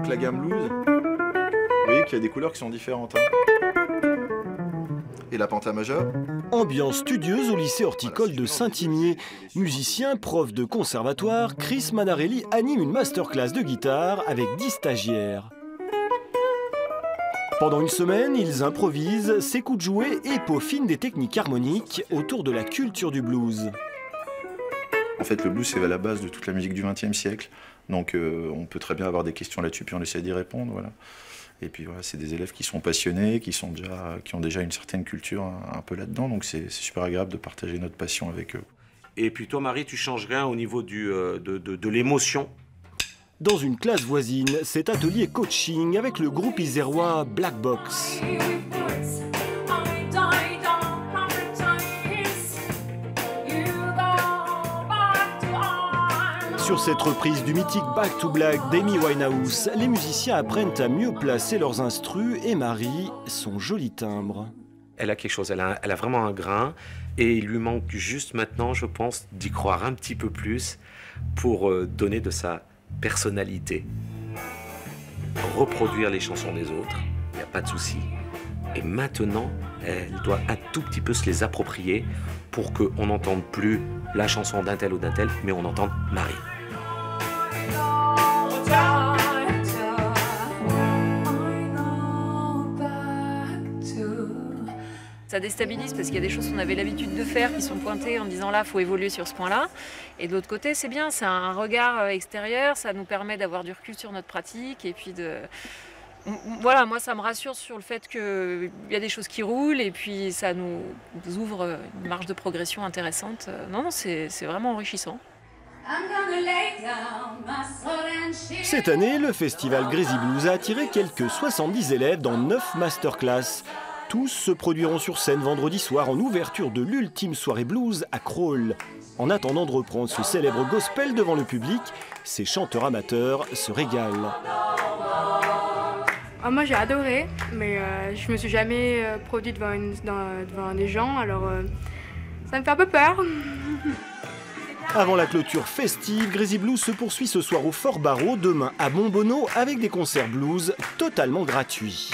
toute la gamme blues. Vous voyez qu'il y a des couleurs qui sont différentes. Et la pentamajeure. Ambiance studieuse au lycée horticole de Saint-Imier. Musicien, prof de conservatoire, Chris Manarelli anime une masterclass de guitare avec 10 stagiaires. Pendant une semaine, ils improvisent, s'écoutent jouer et peaufinent des techniques harmoniques autour de la culture du blues. En fait, le blues, c'est à la base de toute la musique du XXe siècle. Donc, on peut très bien avoir des questions là-dessus, puis on essaie d'y répondre. Voilà. Et puis, voilà, c'est des élèves qui sont passionnés, qui ont déjà une certaine culture un peu là-dedans. Donc, c'est super agréable de partager notre passion avec eux. Et puis, toi, Marie, tu changes rien au niveau de l'émotion. Dans une classe voisine, cet atelier coaching avec le groupe isérois Black Box. Sur cette reprise du mythique Back to Black d'Amy Winehouse, les musiciens apprennent à mieux placer leurs instrus et Marie son joli timbre. Elle a quelque chose, elle a vraiment un grain et il lui manque juste maintenant, je pense, d'y croire un petit peu plus pour donner de sa personnalité. Reproduire les chansons des autres, il n'y a pas de souci. Et maintenant, elle doit un tout petit peu se les approprier pour qu'on n'entende plus la chanson d'un tel ou d'un tel, mais on entende Marie. Ça déstabilise parce qu'il y a des choses qu'on avait l'habitude de faire qui sont pointées en disant là, il faut évoluer sur ce point-là. Et de l'autre côté, c'est bien, c'est un regard extérieur, ça nous permet d'avoir du recul sur notre pratique et puis de... Voilà, moi ça me rassure sur le fait qu'il y a des choses qui roulent et puis ça nous ouvre une marge de progression intéressante. Non, c'est vraiment enrichissant. Cette année, le festival Grésy Blues a attiré quelques 70 élèves dans 9 masterclass. Tous se produiront sur scène vendredi soir en ouverture de l'ultime soirée blues à Crolles. En attendant de reprendre ce célèbre gospel devant le public, ces chanteurs amateurs se régalent. Moi j'ai adoré, mais je me suis jamais produite devant des gens, alors ça me fait un peu peur. Avant la clôture festive, Grésy Blues se poursuit ce soir au Fort Barreau, demain à Montbonneau avec des concerts blues totalement gratuits.